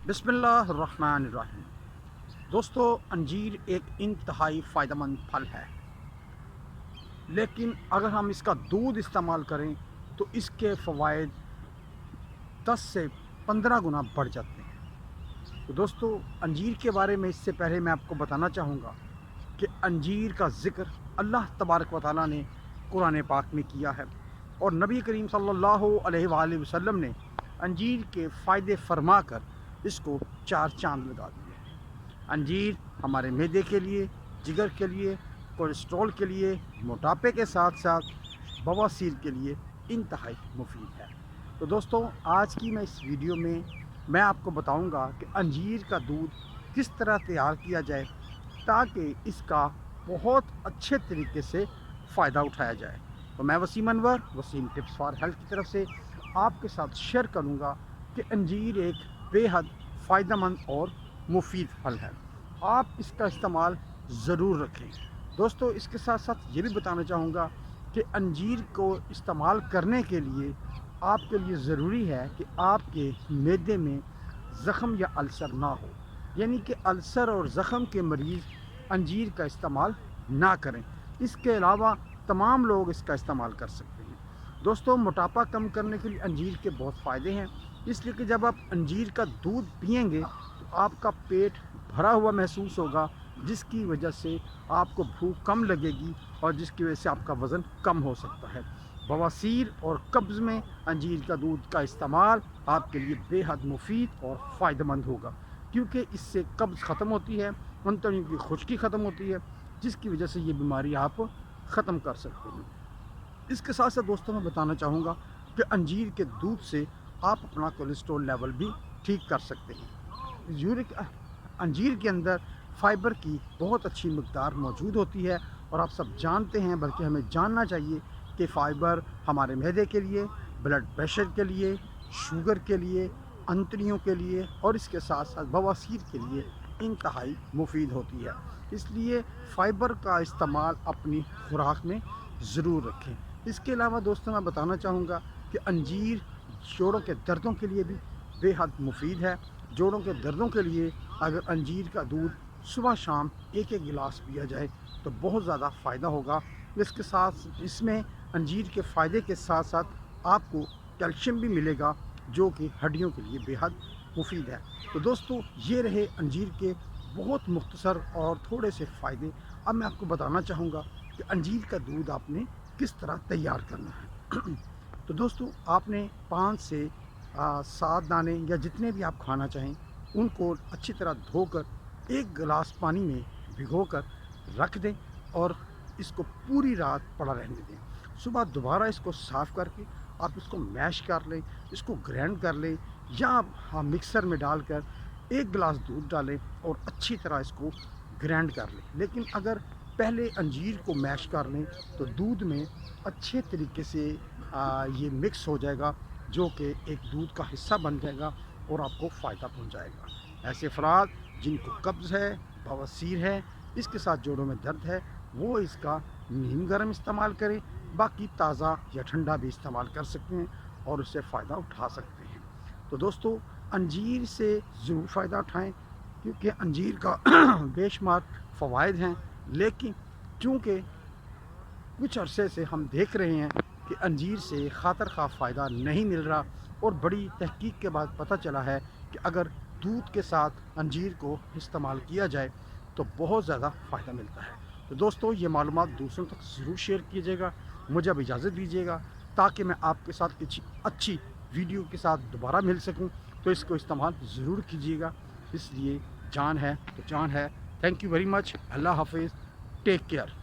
बिस्मिल्लाहिर्रहमानिर्रहीम। दोस्तों, अंजीर एक इंतहाई फ़ायदा मंद फल है, लेकिन अगर हम इसका दूध इस्तेमाल करें तो इसके फ़वाइद 10 से 15 गुना बढ़ जाते हैं। तो दोस्तों, अंजीर के बारे में इससे पहले मैं आपको बताना चाहूँगा कि अंजीर का ज़िक्र अल्लाह तबारक व तआला ने कुरान पाक में किया है, और नबी करीम सल्लल्लाहु अलैहि वसल्लम ने अंजीर के फ़ायदे फरमा कर इसको 4 चांद लगा दिए। अंजीर हमारे मैदे के लिए, जिगर के लिए, कोलेस्ट्रॉल के लिए, मोटापे के साथ साथ बवासीर के लिए इंतहाई मुफीद है। तो दोस्तों, आज की मैं इस वीडियो में मैं आपको बताऊंगा कि अंजीर का दूध किस तरह तैयार किया जाए ताकि इसका बहुत अच्छे तरीके से फ़ायदा उठाया जाए। तो मैं Waseem Anwar, Waseem tips for health की तरफ से आपके साथ शेयर करूंगा कि अंजीर एक बेहद फ़ायदेमंद और मुफीद फल है। आप इसका इस्तेमाल ज़रूर रखें। दोस्तों, इसके साथ साथ ये भी बताना चाहूँगा कि अंजीर को इस्तेमाल करने के लिए आपके लिए ज़रूरी है कि आपके मैदे में ज़ख़म या अल्सर ना हो, यानी कि अल्सर और ज़ख़म के मरीज़ अंजीर का इस्तेमाल ना करें। इसके अलावा तमाम लोग इसका इस्तेमाल कर सकते हैं। दोस्तों, मोटापा कम करने के लिए अंजीर के बहुत फ़ायदे हैं, इसलिए कि जब आप अंजीर का दूध पिएंगे तो आपका पेट भरा हुआ महसूस होगा, जिसकी वजह से आपको भूख कम लगेगी और जिसकी वजह से आपका वज़न कम हो सकता है। बवासीर और कब्ज़ में अंजीर का दूध का इस्तेमाल आपके लिए बेहद मुफीद और फ़ायदेमंद होगा, क्योंकि इससे कब्ज़ ख़त्म होती है, अंतड़ियों की खुश्की ख़त्म होती है, जिसकी वजह से ये बीमारी आप ख़त्म कर सकते हैं। इसके साथ साथ दोस्तों, मैं बताना चाहूँगा कि अंजीर के दूध से आप अपना कोलेस्ट्रॉल लेवल भी ठीक कर सकते हैं। यूरिक अंजीर के अंदर फ़ाइबर की बहुत अच्छी मकदार मौजूद होती है, और आप सब जानते हैं, बल्कि हमें जानना चाहिए कि फ़ाइबर हमारे मैदे के लिए, ब्लड प्रेशर के लिए, शुगर के लिए, अंतड़ियों के लिए और इसके साथ साथ बवासीर के लिए इंतहाई मुफीद होती है। इसलिए फ़ाइबर का इस्तेमाल अपनी खुराक में ज़रूर रखें। इसके अलावा दोस्तों, मैं बताना चाहूँगा कि अंजीर जोड़ों के दर्दों के लिए भी बेहद मुफीद है। जोड़ों के दर्दों के लिए अगर अंजीर का दूध सुबह शाम एक एक गिलास पिया जाए तो बहुत ज़्यादा फ़ायदा होगा। इसके साथ इसमें अंजीर के फ़ायदे के साथ साथ आपको कैल्शियम भी मिलेगा, जो कि हड्डियों के लिए बेहद मुफीद है। तो दोस्तों, ये रहे अंजीर के बहुत मुख्तसर और थोड़े से फ़ायदे। अब मैं आपको बताना चाहूँगा कि अंजीर का दूध आपने किस तरह तैयार करना है। तो दोस्तों, आपने 5 से 7 दाने या जितने भी आप खाना चाहें उनको अच्छी तरह धोकर एक गिलास पानी में भिगोकर रख दें और इसको पूरी रात पड़ा रहने दें। सुबह दोबारा इसको साफ़ करके आप इसको मैश कर लें, इसको ग्राइंड कर लें, या आप मिक्सर में डालकर एक गिलास दूध डालें और अच्छी तरह इसको ग्राइंड कर लें। लेकिन अगर पहले अंजीर को मैश कर लें तो दूध में अच्छे तरीके से ये मिक्स हो जाएगा, जो कि एक दूध का हिस्सा बन जाएगा और आपको फ़ायदा पहुंचाएगा। ऐसे अफराद जिनको कब्ज़ है, बवासीर है, इसके साथ जोड़ों में दर्द है, वो इसका नीम गर्म इस्तेमाल करें। बाकी ताज़ा या ठंडा भी इस्तेमाल कर सकते हैं और उससे फ़ायदा उठा सकते हैं। तो दोस्तों, अंजीर से ज़रूर फ़ायदा उठाएं, क्योंकि अंजीर का बेशुमार फ़वाइद हैं। लेकिन चूँकि कुछ अरसे से हम देख रहे हैं कि अंजीर से खातर खा फ़ायदा नहीं मिल रहा, और बड़ी तहकीक के बाद पता चला है कि अगर दूध के साथ अंजीर को इस्तेमाल किया जाए तो बहुत ज़्यादा फ़ायदा मिलता है। तो दोस्तों, ये मालूमात दूसरों तक ज़रूर शेयर कीजिएगा। मुझे अब इजाज़त दीजिएगा ताकि मैं आपके साथ किसी अच्छी वीडियो के साथ दोबारा मिल सकूं। तो इसको इस्तेमाल ज़रूर कीजिएगा, इसलिए जान है तो जान है। Thank you very much. अल्लाह हाफिज़। Take care.